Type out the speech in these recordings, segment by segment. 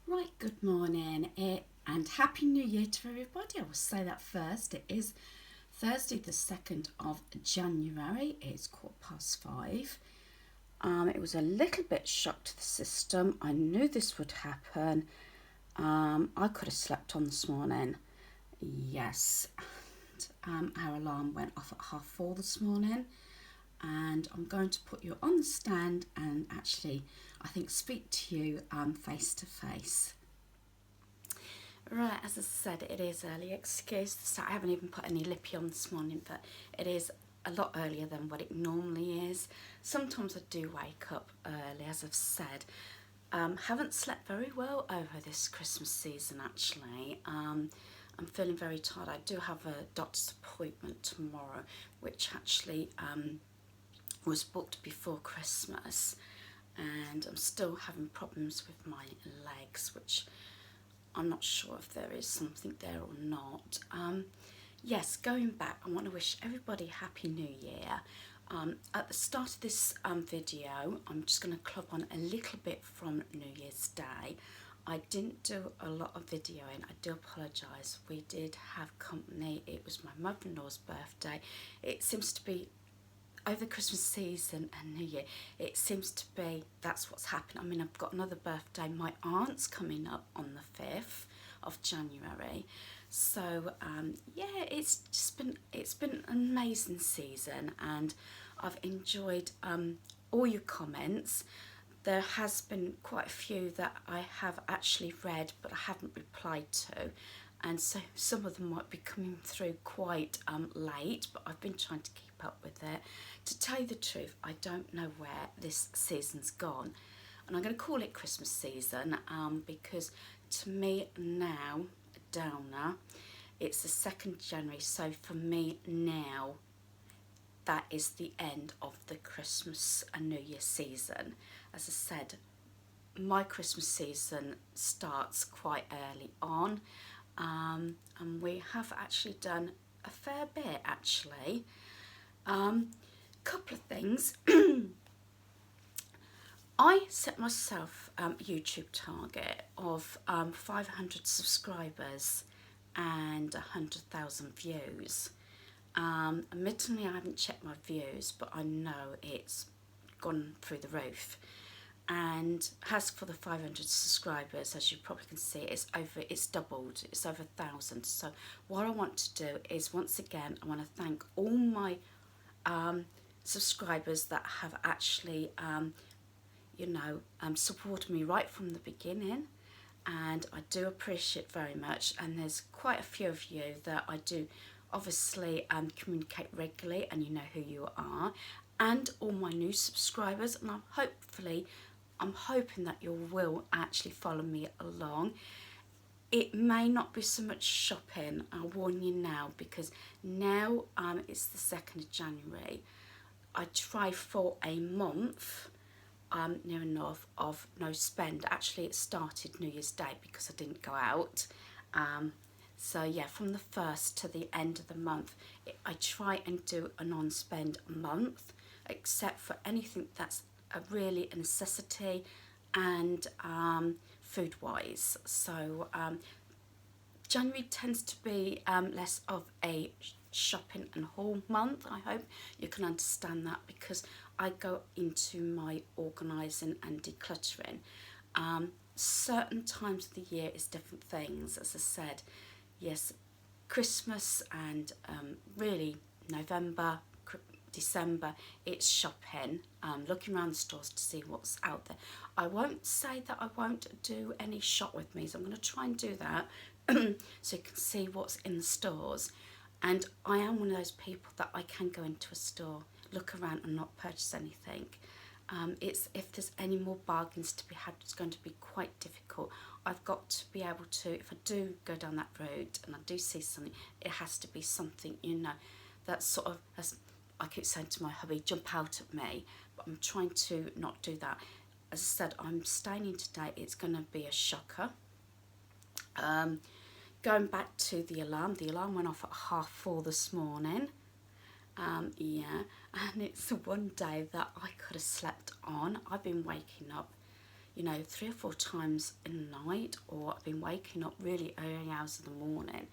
Right, good morning and Happy New Year to everybody. I will say that first. It is Thursday, the 2nd of January. It's 5:15. It was a little bit shock to the system. I knew this would happen. I could have slept on this morning. Yes. Our alarm went off at 4:30 this morning, and I'm going to put you on the stand and actually, I think, speak to you face to face. Right, as I said, it is early. Excuse so I haven't even put any lippy on this morning, but it is a lot earlier than what it normally is. Sometimes I do wake up early, as I've said. Haven't slept very well over this Christmas season, actually. I'm feeling very tired. I do have a doctor's appointment tomorrow, which actually was booked before Christmas, and I'm still having problems with my legs, which I'm not sure if there is something there or not. Yes, going back, I want to wish everybody Happy New Year. At the start of this video, I'm just going to club on a little bit from New Year's Day. I didn't do a lot of videoing, I do apologise. We did have company, it was my mother-in-law's birthday. It seems to be over Christmas season and New Year, it seems to be that's what's happened. I mean, I've got another birthday. My aunt's coming up on the 5th of January. So yeah, it's been an amazing season, and I've enjoyed all your comments. There has been quite a few that I have actually read but I haven't replied to, and so some of them might be coming through quite late, but I've been trying to keep up with it. To tell you the truth, I don't know where this season's gone, and I'm going to call it Christmas season because to me now, downer, it's the 2nd January, so for me now that is the end of the Christmas and New Year season. As I said, my Christmas season starts quite early on, and we have actually done a fair bit actually. Couple of things. I set myself a YouTube target of 500 subscribers and 100,000 views. Admittedly, I haven't checked my views, but I know it's gone through the roof. And as for the 500 subscribers, as you probably can see, it's doubled. It's over 1,000. So what I want to do is, once again, I want to thank all my subscribers that have actually supported me right from the beginning, and I do appreciate very much. And there's quite a few of you that I do obviously communicate regularly, and you know who you are, and all my new subscribers, and I'm hoping that you will actually follow me along. It may not be so much shopping, I'll warn you now, because now it's the 2nd of January. I try for a month near enough of no spend. Actually, it started New Year's Day because I didn't go out. So yeah, from the 1st to the end of the month, I try and do a non-spend month, except for anything that's really a necessity and food-wise. So January tends to be less of a shopping and haul month. I hope you can understand that, because I go into my organising and decluttering. Certain times of the year is different things. As I said, yes, Christmas and really November, December, it's shopping, looking around the stores to see what's out there. I won't say that I won't do any shop with me, so I'm going to try and do that so you can see what's in the stores. And I am one of those people that I can go into a store, look around and not purchase anything. It's if there's any more bargains to be had, it's going to be quite difficult. I've got to be able to, if I do go down that road and I do see something, it has to be something, that sort of, as I keep saying to my hubby, jump out at me, but I'm trying to not do that. As I said, I'm staying in today, it's going to be a shocker. Going back to the alarm went off at 4:30 this morning. Yeah, and it's the one day that I could have slept on. I've been waking up, you know, 3 or 4 times in the night, or I've been waking up really early hours of the morning.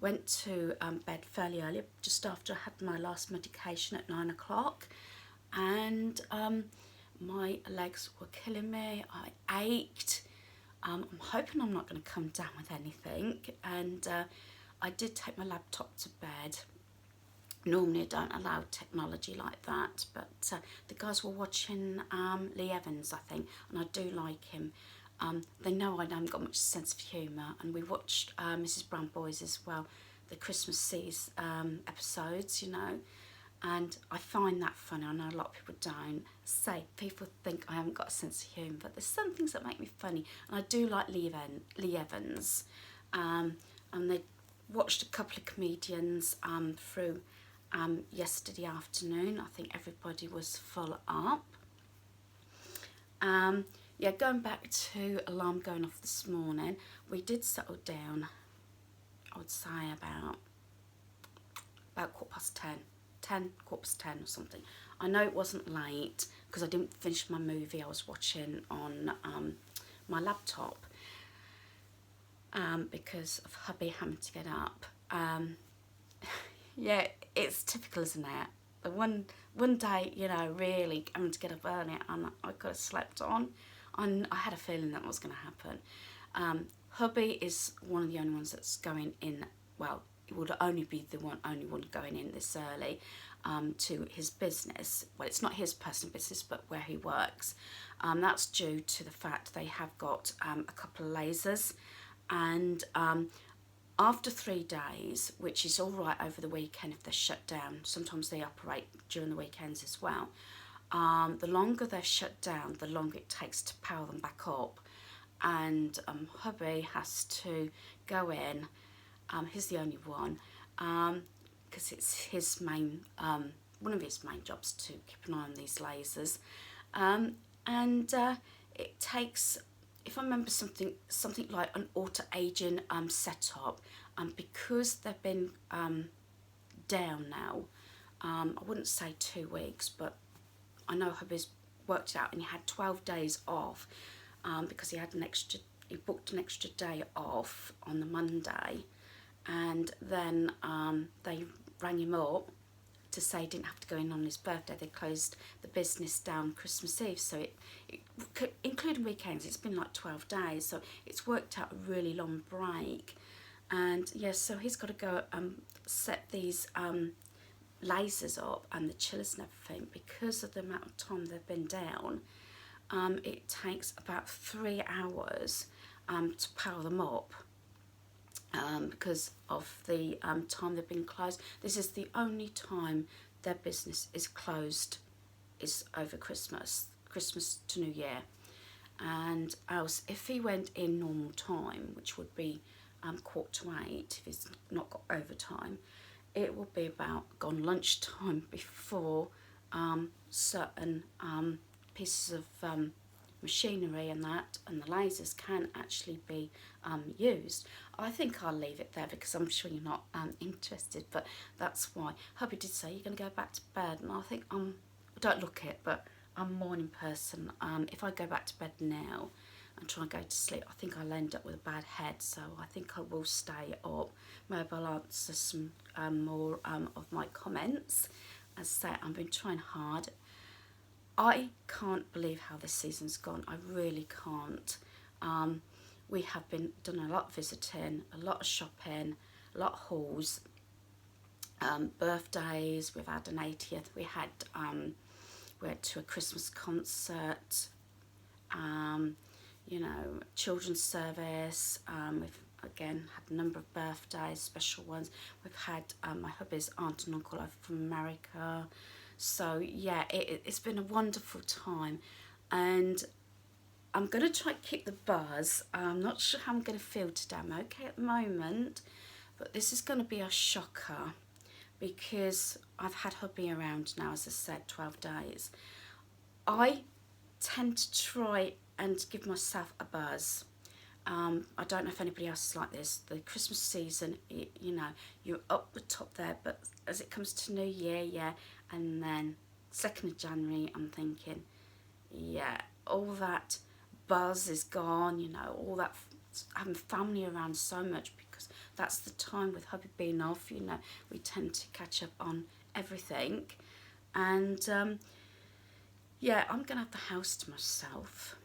Went to bed fairly early, just after I had my last medication at 9 o'clock, and my legs were killing me. I ached. I'm hoping I'm not going to come down with anything, and I did take my laptop to bed. Normally I don't allow technology like that, but the guys were watching Lee Evans, I think, and I do like him. They know I haven't got much sense of humour, and we watched Mrs Brown Boys as well, the Christmas season episodes, you know, and I find that funny. I know a lot of people don't. Say, people think I haven't got a sense of humour, but there's some things that make me funny, and I do like Lee Evans, and they watched a couple of comedians through yesterday afternoon. I think everybody was full up. Yeah, going back to alarm going off this morning, we did settle down, I would say about 10:15, 10:10 or something. I know it wasn't late because I didn't finish my movie I was watching on my laptop because of hubby having to get up. Yeah, it's typical, isn't it? The one day, you know, really having to get up early, and I could have slept on. I had a feeling that was going to happen. Hubby is one of the only ones that's going in. Well, it would only be the only one going in this early to his business. Well, it's not his personal business, but where he works. That's due to the fact they have got a couple of lasers, and after 3 days, which is all right over the weekend if they're shut down, sometimes they operate during the weekends as well, the longer they're shut down, the longer it takes to power them back up. And hubby has to go in, he's the only one, because it's his main, one of his main jobs to keep an eye on these lasers. And it takes, if I remember, something like an auto-aging setup, because they've been down now, I wouldn't say 2 weeks, but I know hubby's worked it out, and he had 12 days off because he booked an extra day off on the Monday, and then they rang him up to say he didn't have to go in on his birthday. They closed the business down Christmas Eve, so it including weekends, it's been like 12 days, so it's worked out a really long break. And yes, yeah, so he's got to go set these lasers up and the chillers and everything. Because of the amount of time they've been down, it takes about 3 hours to power them up. Because of the time they've been closed. This is the only time their business is closed, is over Christmas to New Year. And else, if he went in normal time, which would be 7:45, if he's not got overtime, it will be about gone lunchtime before certain pieces of machinery and the lasers can actually be used. I think I'll leave it there because I'm sure you're not interested, but that's why. Hubby did say you're going to go back to bed, and I think I don't look it, but I'm a morning person. If I go back to bed now and try and go to sleep, I think I'll end up with a bad head, so I think I will stay up. Maybe I'll answer some more of my comments. As I say, I've been trying hard. I can't believe how this season's gone. I really can't. We have done a lot of visiting, a lot of shopping, a lot of hauls, birthdays. We've had an 80th. We went to a Christmas concert. You know, children's service. We've again had a number of birthdays, special ones. We've had my hubby's aunt and uncle over from America. So yeah, it's been a wonderful time, and I'm going to try to keep the buzz. I'm not sure how I'm going to feel today. I'm okay at the moment, but this is going to be a shocker because I've had hubby around now, as I said, 12 days. I tend to try and give myself a buzz. I don't know if anybody else is like this. The Christmas season, you know, you're up the top there, but as it comes to New Year, yeah, and then 2nd of January, I'm thinking, yeah, all that buzz is gone, you know, all that having family around so much, because that's the time with hubby being off, you know, we tend to catch up on everything. And yeah, I'm gonna have the house to myself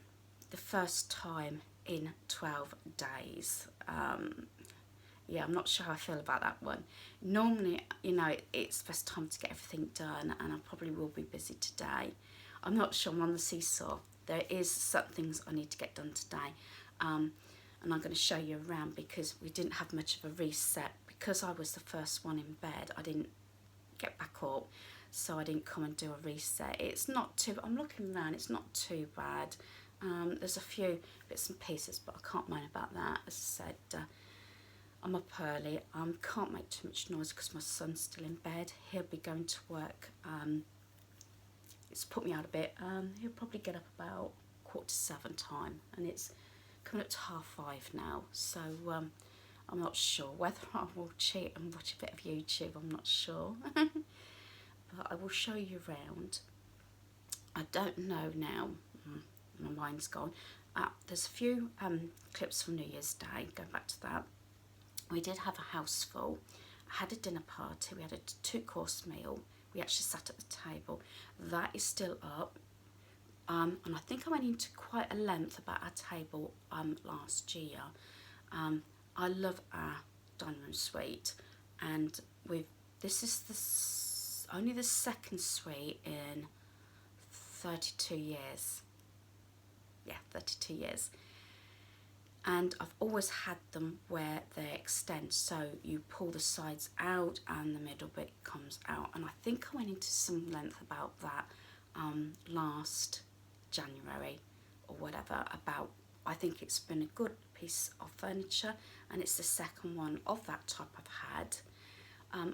the first time in 12 days. Yeah, I'm not sure how I feel about that one. Normally, you know, it's the best time to get everything done, and I probably will be busy today. I'm not sure, I'm on the seesaw. There is some things I need to get done today. And I'm going to show you around, because we didn't have much of a reset. Because I was the first one in bed, I didn't get back up, so I didn't come and do a reset. It's not too, I'm looking around, it's not too bad. There's a few bits and pieces, but I can't moan about that. As I said, I'm up early. Can't make too much noise because my son's still in bed. He'll be going to work. It's put me out a bit. He'll probably get up about 7:15 time, and it's coming up to 5:30 now. So I'm not sure whether I will cheat and watch a bit of YouTube. I'm not sure, but I will show you around. I don't know now. My mind's gone. There's a few clips from New Year's Day. Going back to that. We did have a house full. I had a dinner party. We had a 2-course meal. We actually sat at the table. That is still up. And I think I went into quite a length about our table last year. I love our dining room suite, and this is only the second suite in 32 years. Yeah, 32 years. And I've always had them where they extend, so you pull the sides out and the middle bit comes out. And I think I went into some length about that last January or whatever. I think it's been a good piece of furniture, and it's the second one of that type I've had.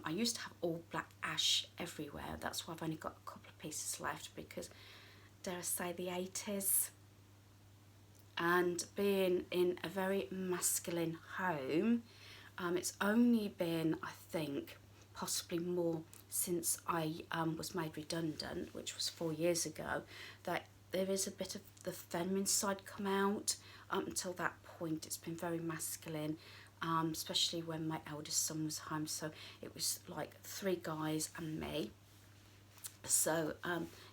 I used to have all black ash everywhere. That's why I've only got a couple of pieces left, because dare I say, the 80s. And being in a very masculine home, it's only been, I think, possibly more since I was made redundant, which was 4 years ago, that there is a bit of the feminine side come out. Up until that point, it's been very masculine, especially when my eldest son was home. So it was like 3 guys and me. So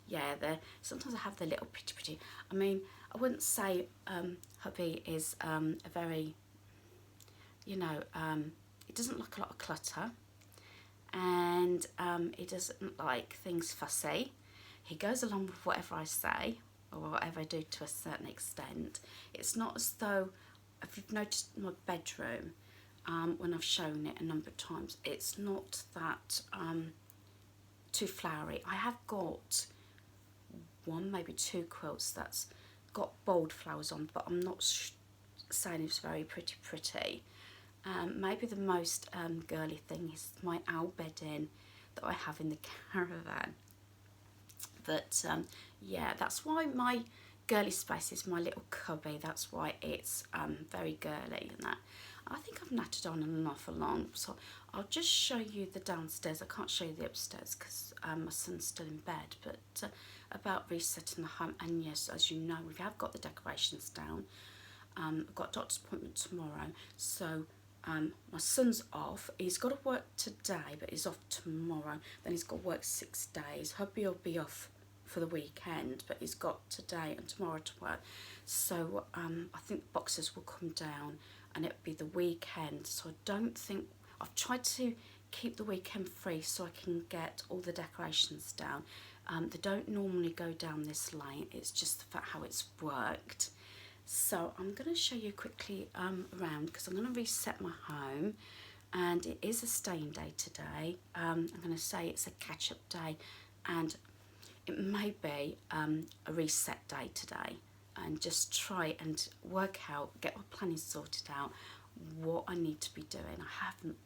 yeah, sometimes I have the little pretty. I mean, I wouldn't say hubby is a very, you know, he doesn't like a lot of clutter, and he doesn't like things fussy. He goes along with whatever I say or whatever I do to a certain extent. It's not as though, if you've noticed my bedroom, when I've shown it a number of times, it's not that too flowery. I have got 1, maybe 2 quilts that's got bold flowers on, but I'm not saying it's very pretty. Maybe the most girly thing is my owl bedding that I have in the caravan. But yeah, that's why my girly space is my little cubby. That's why it's very girly and that. I think I've nattered on and off for long, so I'll just show you the downstairs. I can't show you the upstairs because my son's still in bed, but about resetting the home. And yes, as you know, we have got the decorations down. I've got a doctor's appointment tomorrow, so my son's off. He's got to work today, but he's off tomorrow. Then he's got to work 6 days. Hubby will be off for the weekend, but he's got today and tomorrow to work. So I think the boxes will come down and it'll be the weekend. So I don't think, I've tried to keep the weekend free so I can get all the decorations down. They don't normally go down this lane, it's just the fact how it's worked. So I'm going to show you quickly around, because I'm going to reset my home, and it is a staying day today. I'm going to say it's a catch-up day, and it may be a reset day today, and just try and work out, get my planning sorted out, what I need to be doing.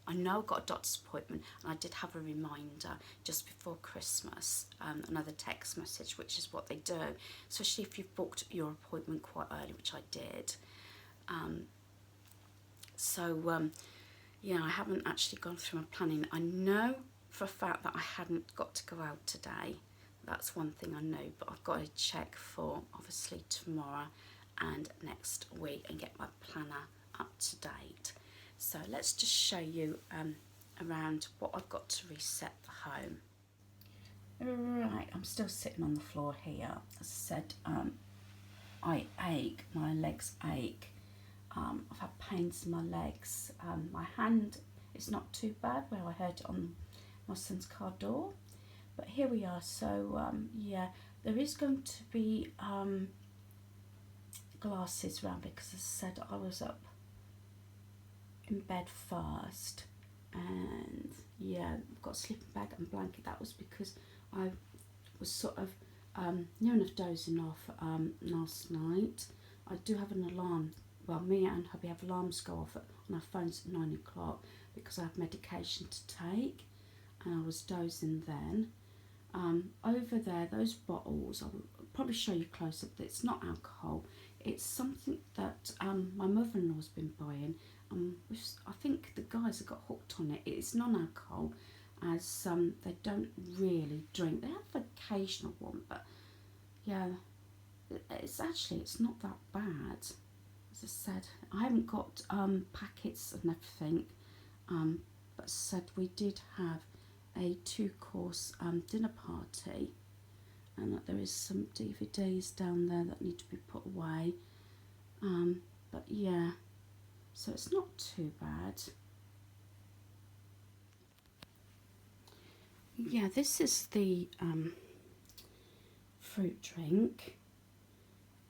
I know I've got a doctor's appointment, and I did have a reminder just before Christmas, another text message, which is what they do, especially if you've booked your appointment quite early, which I did. Yeah, I haven't actually gone through my planning. I know for a fact that I hadn't got to go out today. that's one thing I know, but I've got to check for obviously tomorrow and next week and get my planner up to date. So let's just show you around what I've got to reset the home. Right, I'm still sitting on the floor here. As I said, I ache, my legs ache. I've had pains in my legs. My hand is not too bad where I hurt it on my son's car door. But here we are. So yeah, there is going to be glasses around because as I said, I was up in bed first. And yeah, I've got a sleeping bag and blanket. That was because I was sort of near enough dozing off last night. I do have an alarm. Well, me and hubby have alarms go off on our phones at 9 o'clock because I have medication to take, and I was dozing then. Over there, those bottles, I'll probably show you close up. It's not alcohol. It's something that my mother-in-law's been buying. I think the guys have got hooked on it. It's non-alcohol, as they don't really drink. They have an occasional one, but yeah, it's not that bad. As I said, I haven't got packets and everything, but as I said, we did have a 2-course dinner party, and that there is some DVDs down there that need to be put away, but yeah, so it's not too bad. Yeah, this is the fruit drink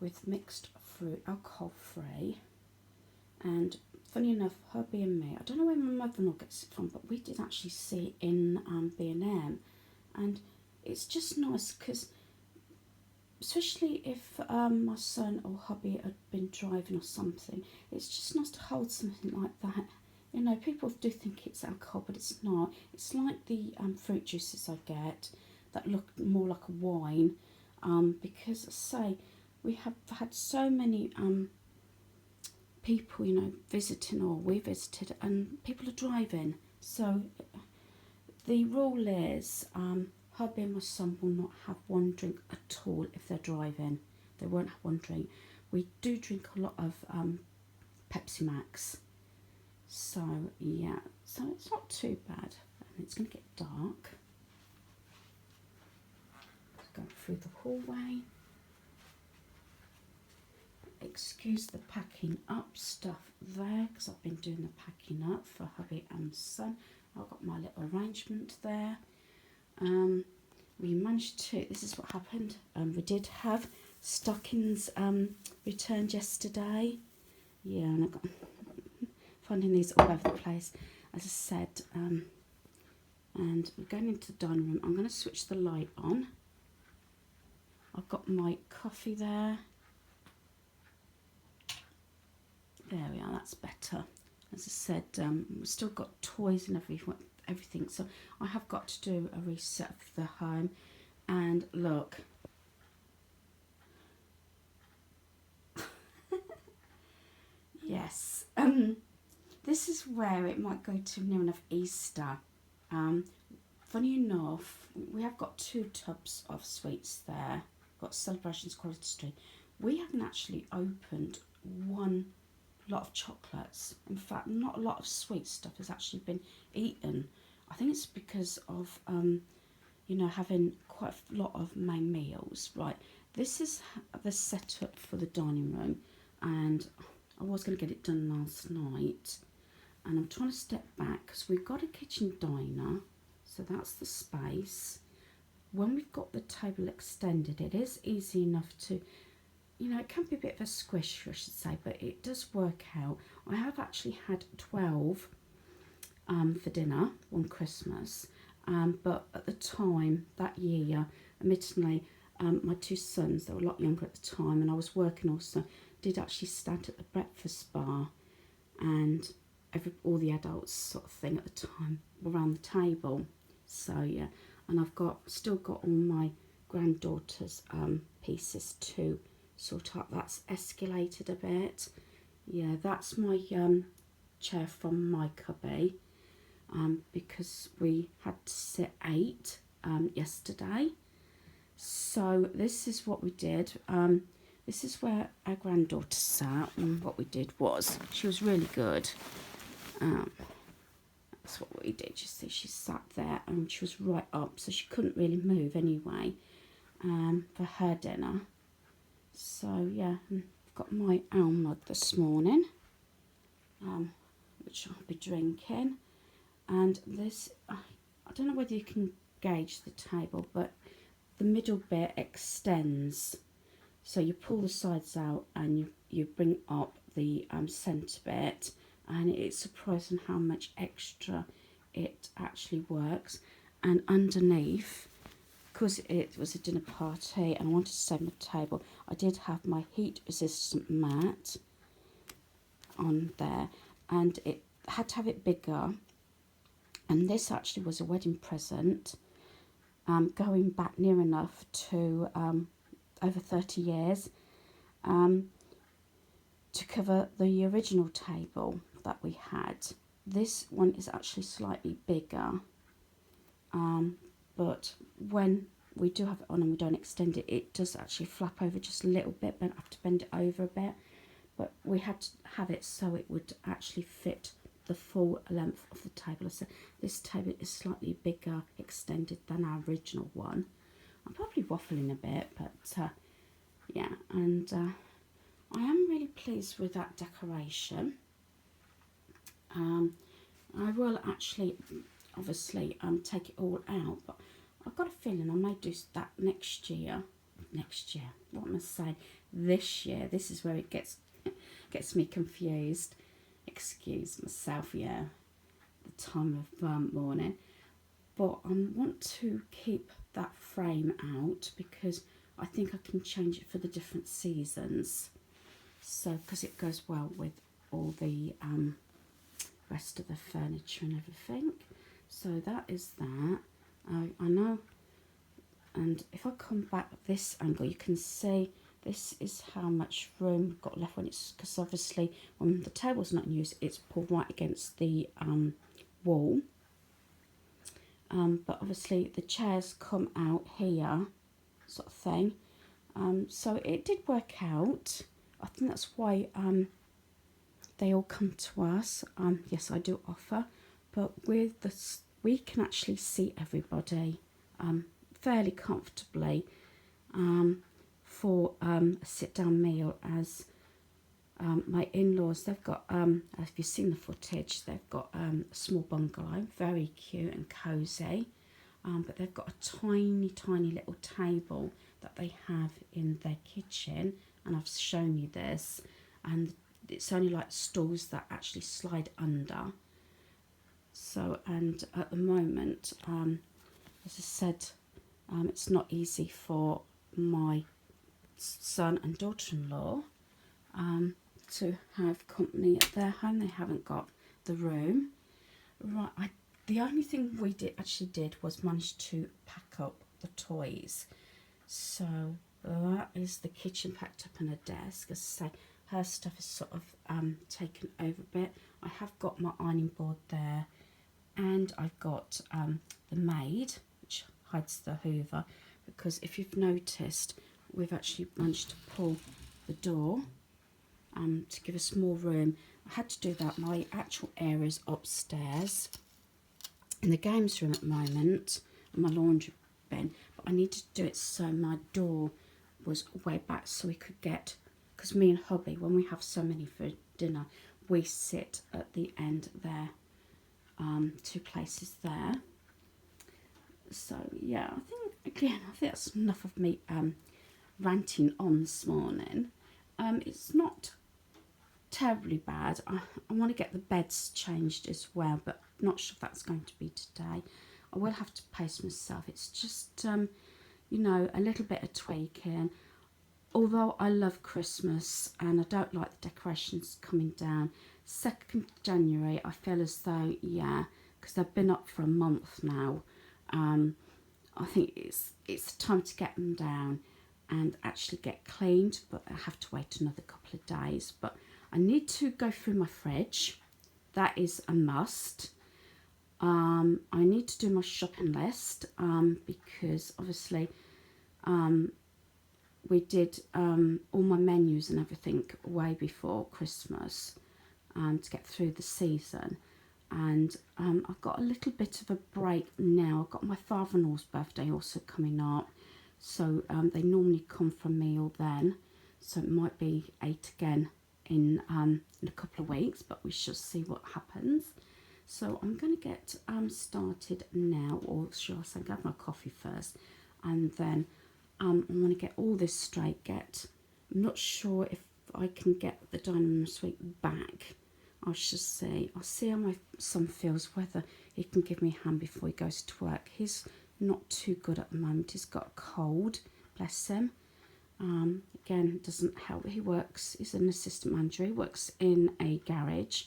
with mixed fruit, alcohol free, and funny enough, hubby and me, I don't know where my mother-in-law gets it from, but we did actually see it in B&M, and it's just nice because especially if my son or hubby had been driving or something, it's just nice to hold something like that. You know, people do think it's alcohol, but it's not. It's like the fruit juices I get that look more like a wine, because I say we have had so many people, you know, visiting, or we visited, and people are driving. So the rule is hubby and my son will not have one drink at all if they're driving. They won't have one drink. We do drink a lot of Pepsi Max. So yeah, so it's not too bad. And it's going to get dark. Go through the hallway. Excuse the packing up stuff there, because I've been doing the packing up for hubby and son. I've got my little arrangement there. We managed to, this is what happened, we did have stockings returned yesterday. Yeah, and I got finding these all over the place, as I said. And we're going into the dining room. I'm going to switch the light on. I've got my coffee there. There we are, that's better. As I said, we've still got toys and everything, so I have got to do a reset of the home. And look, yes, this is where it might go to near enough Easter. Funny enough, we have got 2 tubs of sweets there. Got Celebrations Quality Street. We haven't actually opened one lot of chocolates. In fact, not a lot of sweet stuff has actually been eaten. I think it's because of you know, having quite a lot of main meals. Right, this is the setup for the dining room, and I was going to get it done last night, and I'm trying to step back because we've got a kitchen diner, so that's the space. When we've got the table extended, it is easy enough to, you know, it can be a bit of a squish, I should say, but it does work out. I have actually had 12 for dinner on Christmas, but at the time, that year, admittedly, my 2 sons, they were a lot younger at the time, and I was working also, did actually stand at the breakfast bar, and all the adults sort of thing at the time were around the table. So yeah, and I've still got all my granddaughter's pieces to sort out. That's escalated a bit. Yeah, that's my chair from my cubby, because we had to sit 8 yesterday, So this is what we did. This is where our granddaughter sat, and what we did was, she was really good. That's what we did. You see, she sat there and she was right up, so she couldn't really move anyway, for her dinner. So yeah, I've got my own mug this morning, which I'll be drinking. And this, I don't know whether you can gauge the table, but the middle bit extends. So you pull the sides out and you bring up the centre bit, and it's surprising how much extra it actually works. And underneath, because it was a dinner party and I wanted to save my table, I did have my heat resistant mat on there, and it had to have it bigger. And this actually was a wedding present, going back near enough to over 30 years, to cover the original table that we had. This one is actually slightly bigger, but when we do have it on and we don't extend it, it does actually flap over just a little bit, but I have to bend it over a bit. But we had to have it so it would actually fit the full length of the table. So this table is slightly bigger extended than our original one. I'm probably waffling a bit, but yeah, and I am really pleased with that decoration. I will actually, obviously, take it all out, but I've got a feeling I may do that next year. Next year, what am I saying? This year. This is where it gets me confused. Excuse myself, yeah, the time of morning. But I want to keep that frame out because I think I can change it for the different seasons. So, because it goes well with all the rest of the furniture and everything. So that is that. I know, and if I come back this angle, you can see this is how much room we've got left when it's, because obviously when the table's not in use, it's pulled right against the wall. But obviously the chairs come out here, sort of thing. So it did work out. I think that's why they all come to us. Yes, I do offer, but with this, we can actually see everybody fairly comfortably for a sit-down meal. As my in-laws, they've got, if you've seen the footage, they've got a small bungalow, very cute and cosy, but they've got a tiny, tiny little table that they have in their kitchen, and I've shown you this, and it's only like stools that actually slide under. So, and at the moment, as I said, it's not easy for my son and daughter-in-law to have company at their home. They haven't got the room. Right, the only thing we actually did was manage to pack up the toys. So that is the kitchen packed up on a desk. As I say, her stuff is sort of taken over a bit. I have got my ironing board there, and I've got the maid, which hides the hoover, because if you've noticed, we've actually managed to pull the door to give us more room. I had to do that. My actual area is upstairs in the games room at the moment, and my laundry bin, but I needed to do it so my door was way back so we could get, because me and hubby, when we have so many for dinner, we sit at the end there, two places there. So yeah, I think that's enough of me ranting on this morning. It's not terribly bad. I want to get the beds changed as well, but not sure if that's going to be today. I will have to pace myself. It's just you know, a little bit of tweaking. Although I love Christmas and I don't like the decorations coming down, 2nd January I feel as though, yeah, because they've been up for a month now, I think it's time to get them down and actually get cleaned, but I have to wait another couple of days. But I need to go through my fridge. That is a must. I need to do my shopping list because obviously we did all my menus and everything way before Christmas to get through the season. And I've got a little bit of a break now. I've got my father-in-law's birthday also coming up. So they normally come for a meal then. So it might be 8 again in a couple of weeks, but we shall see what happens. So I'm going to get started now, or shall I say, grab my coffee first, and then I want to get all this straight. I'm not sure if I can get the dining room suite back. I shall see. I'll see how my son feels, whether he can give me a hand before he goes to work. He's not too good at the moment. He's got a cold, bless him. Again, doesn't help. He's an assistant manager. He works in a garage,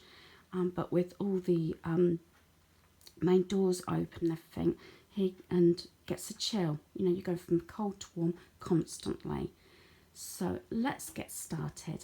but with all the main doors open and everything, he gets a chill. You know, you go from cold to warm constantly. So let's get started.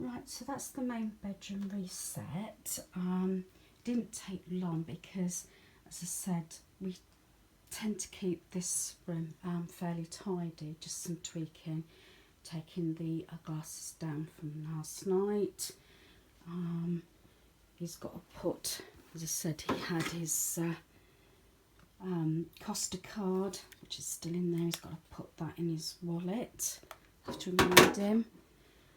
Right, so that's the main bedroom reset. Didn't take long because, as I said, we tend to keep this room fairly tidy, just some tweaking, taking the glasses down from last night. He's got to put, as I said, he had his Costa card, which is still in there. He's got to put that in his wallet. I have to remind him.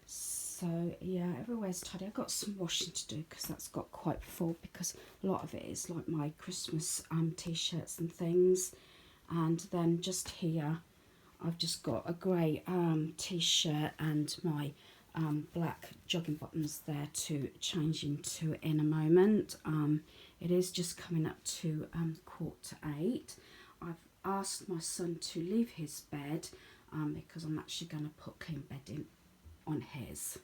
So yeah, everywhere's tidy. I've got some washing to do because that's got quite full, because a lot of it is like my Christmas t-shirts and things. And then just here I've just got a grey t-shirt and my black jogging bottoms there to change into in a moment. It is just coming up to 7:45. I've asked my son to leave his bed because I'm actually going to put clean bedding on his.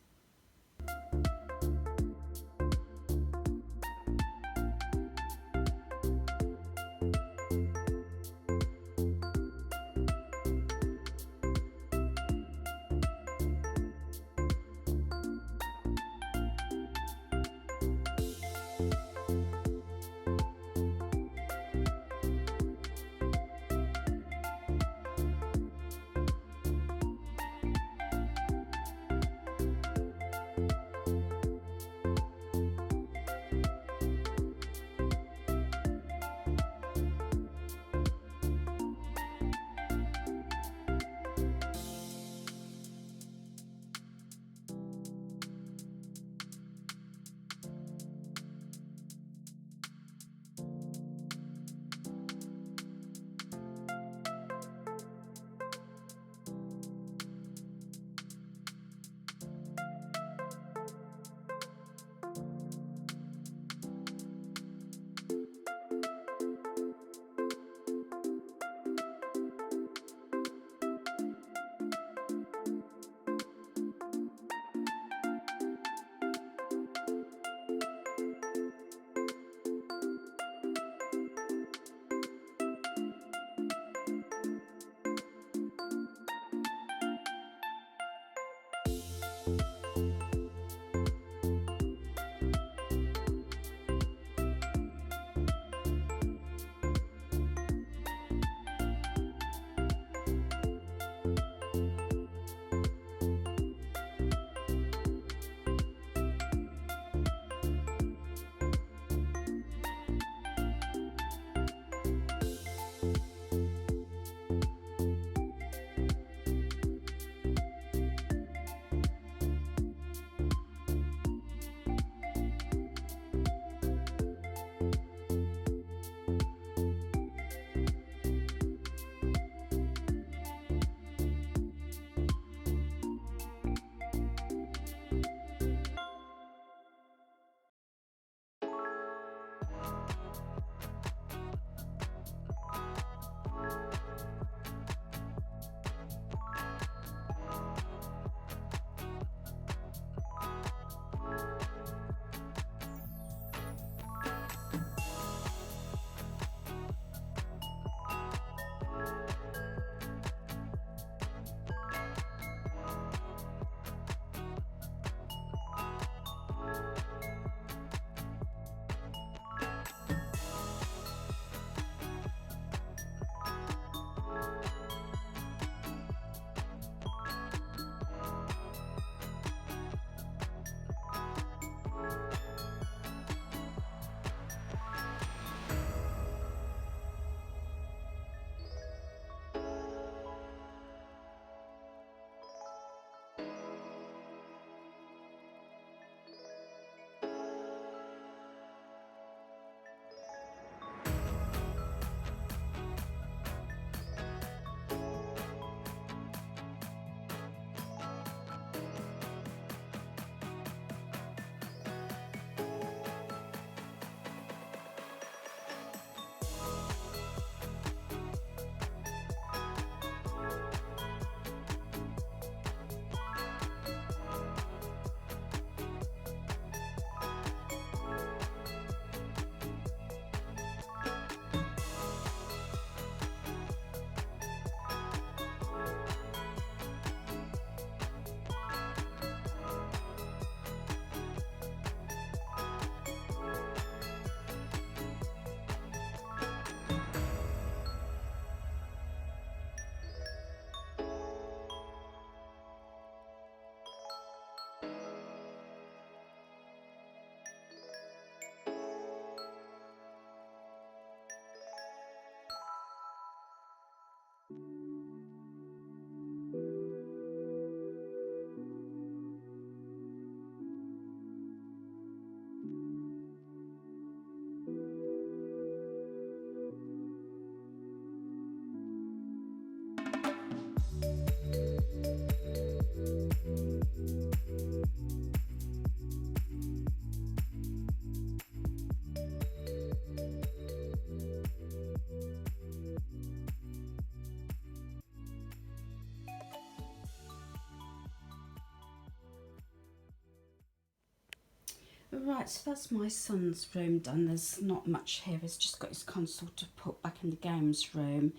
Right, so that's my son's room done. There's not much here. He's just got his console to put back in the games room,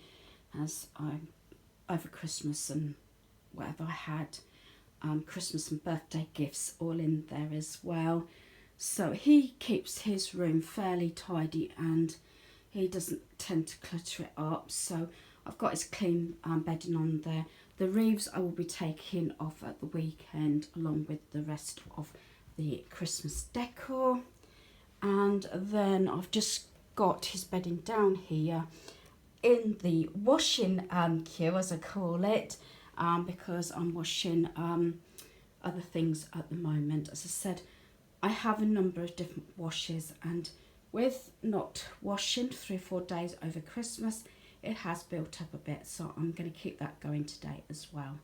as I, over Christmas and whatever I had, Christmas and birthday gifts all in there as well. So he keeps his room fairly tidy and he doesn't tend to clutter it up. So I've got his clean bedding on there. The Reeves I will be taking off at the weekend along with the rest of the Christmas decor. And then I've just got his bedding down here in the washing queue, as I call it, because I'm washing other things at the moment. As I said, I have a number of different washes, and with not washing 3 or 4 days over Christmas, it has built up a bit, so I'm going to keep that going today as well.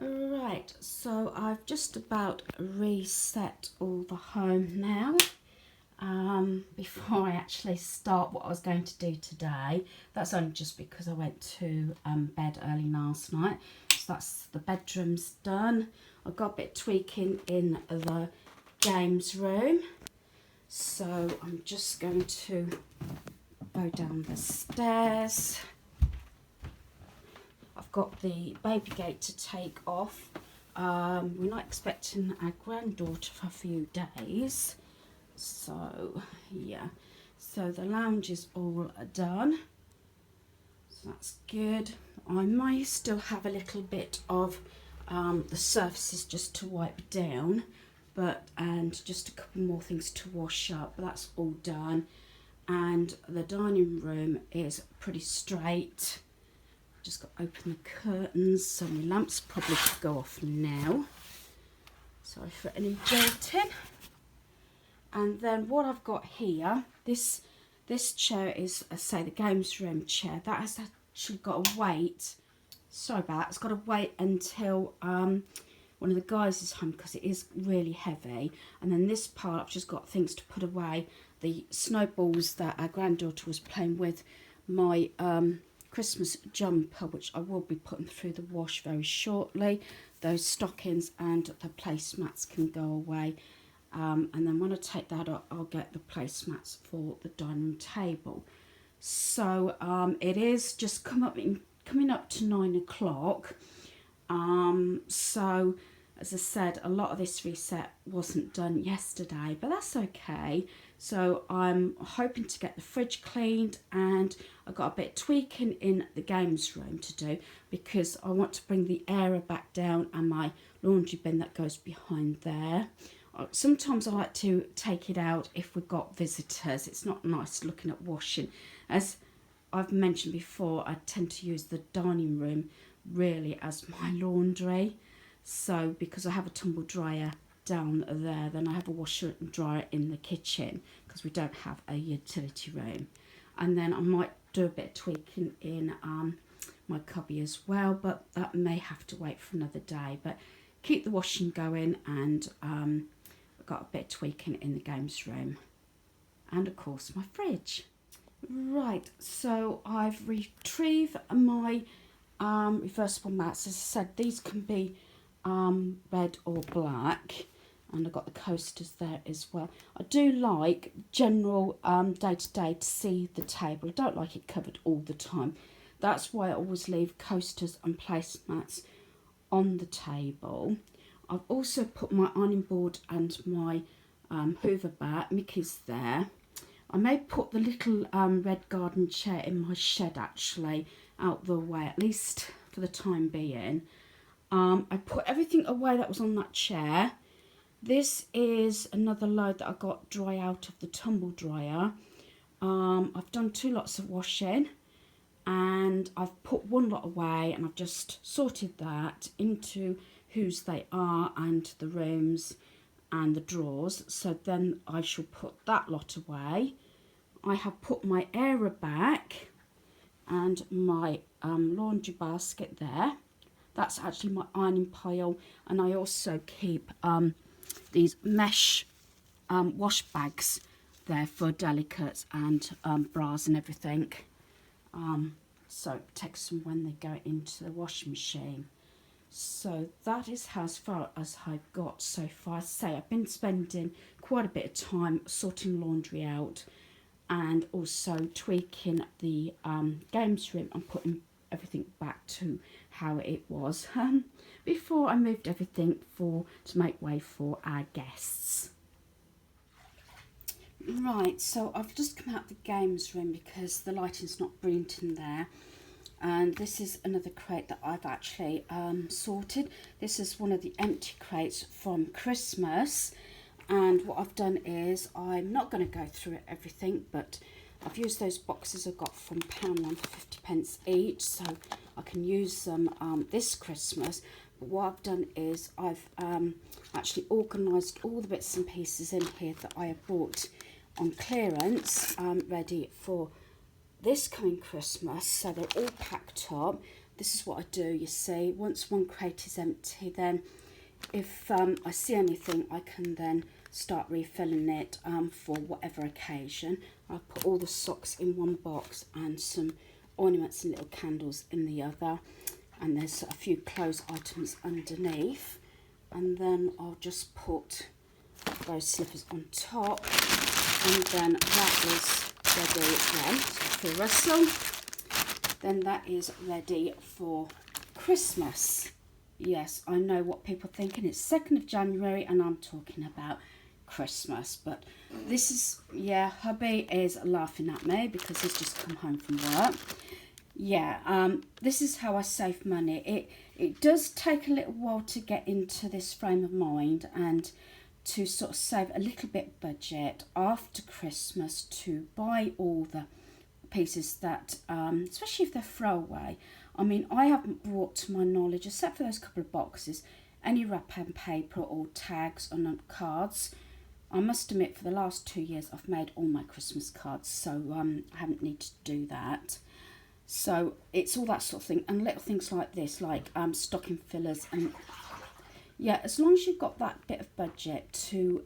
Right, so I've just about reset all the home now. Before I actually start what I was going to do today, that's only just because I went to bed early last night. So that's the bedroom's done. I've got a bit of tweaking in the games room. So I'm just going to go down the stairs. I've got the baby gate to take off. We're not expecting our granddaughter for a few days. So, yeah. So the lounge is all done. So that's good. I may still have a little bit of the surfaces just to wipe down. And just a couple more things to wash up. But that's all done. And the dining room is pretty straight. Just got to open the curtains, so my lamps probably could go off now. Sorry for any jolting. And then what I've got here, this chair is, say, the games room chair. That has actually got to wait. Sorry about that. It's got to wait until one of the guys is home because it is really heavy. And then this part, I've just got things to put away. The snowballs that our granddaughter was playing with, my Christmas jumper, which I will be putting through the wash very shortly. Those stockings and the placemats can go away. And then when I take that up, I'll get the placemats for the dining room table. So it is just coming up to 9 o'clock. So as I said, a lot of this reset wasn't done yesterday, but that's okay. So I'm hoping to get the fridge cleaned, and I've got a bit of tweaking in the games room to do because I want to bring the area back down and my laundry bin that goes behind there. Sometimes I like to take it out if we've got visitors. It's not nice looking at washing. As I've mentioned before, I tend to use the dining room really as my laundry. So because I have a tumble dryer down there, then I have a washer and dryer in the kitchen because we don't have a utility room. And then I might do a bit of tweaking in my cubby as well, but that may have to wait for another day. But keep the washing going, and I've got a bit of tweaking in the games room, and of course my fridge. Right, so I've retrieved my reversible mats. As I said, these can be red or black, and I've got the coasters there as well. I do like general day-to-day to see the table. I don't like it covered all the time. That's why I always leave coasters and placemats on the table. I've also put my ironing board and my Hoover bat, Mickey's there. I may put the little red garden chair in my shed actually out the way, at least for the time being. I put everything away that was on that chair. This is another load that I got dry out of the tumble dryer. I've done 2 lots of washing, and I've put 1 lot away, and I've just sorted that into whose they are and the rooms and the drawers. So then I shall put that lot away. I have put my area back and my laundry basket there. That's actually my ironing pile, and I also keep these mesh wash bags there for delicates and bras and everything. So it protects them when they go into the washing machine. So that is how as far as I've got so far. Say I've been spending quite a bit of time sorting laundry out and also tweaking the games room and putting everything back to how it was before I moved everything to make way for our guests. Right, so I've just come out of the games room because the lighting's not brilliant in there. And this is another crate that I've actually sorted. This is one of the empty crates from Christmas. And what I've done is, I'm not going to go through everything, but I've used those boxes I got from Poundland for 50p each, so I can use them this Christmas. But what I've done is I've actually organised all the bits and pieces in here that I have bought on clearance, ready for this coming Christmas, so they're all packed up. This is what I do, you see. Once one crate is empty, then if I see anything, I can then start refilling it for whatever occasion. I put all the socks in one box and some ornaments and little candles in the other, and there's a few clothes items underneath, and then I'll just put those slippers on top, and then that is ready then for Russell. Then that is ready for Christmas. Yes, I know what people are thinking. It's 2nd of January and I'm talking about Christmas. But this is, yeah, hubby is laughing at me because he's just come home from work. Yeah, this is how I save money. It does take a little while to get into this frame of mind and to sort of save a little bit budget after Christmas to buy all the pieces that, especially if they're throwaway. I mean, I haven't brought, to my knowledge, except for those couple of boxes, any wrapping paper or tags or cards. I must admit, for the last 2 years, I've made all my Christmas cards, so I haven't needed to do that. So it's all that sort of thing, and little things like this, like stocking fillers, and yeah, as long as you've got that bit of budget to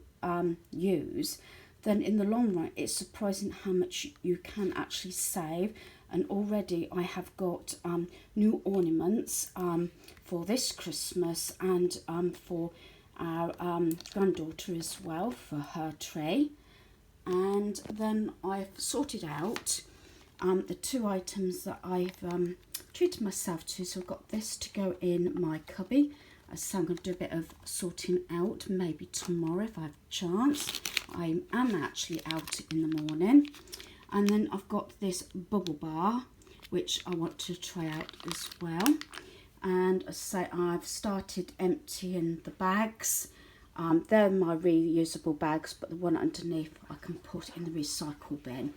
use, then in the long run, it's surprising how much you can actually save. And already I have got new ornaments for this Christmas and for our granddaughter as well for her tree. And then I've sorted out the 2 items that I've treated myself to. So I've got this to go in my cubby. So I'm going to do a bit of sorting out maybe tomorrow if I have a chance. I am actually out in the morning. And then I've got this bubble bar, which I want to try out as well. And as I say, I've started emptying the bags. They're my reusable bags, but the one underneath I can put in the recycle bin.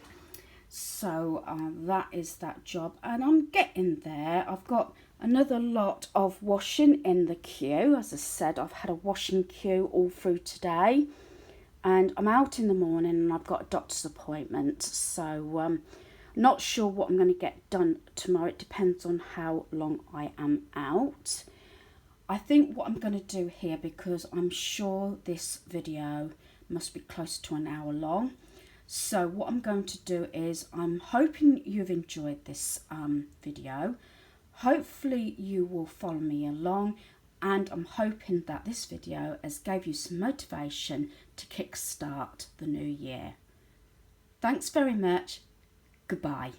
So that is that job, and I'm getting there. I've got another lot of washing in the queue. As I said, I've had a washing queue all through today, and I'm out in the morning and I've got a doctor's appointment, so not sure what I'm going to get done tomorrow. It depends on how long I am out. I think what I'm going to do here, because I'm sure this video must be close to an hour long, so what I'm going to do is, I'm hoping you've enjoyed this video. Hopefully you will follow me along, and I'm hoping that this video has gave you some motivation to kickstart the new year. Thanks very much. Goodbye.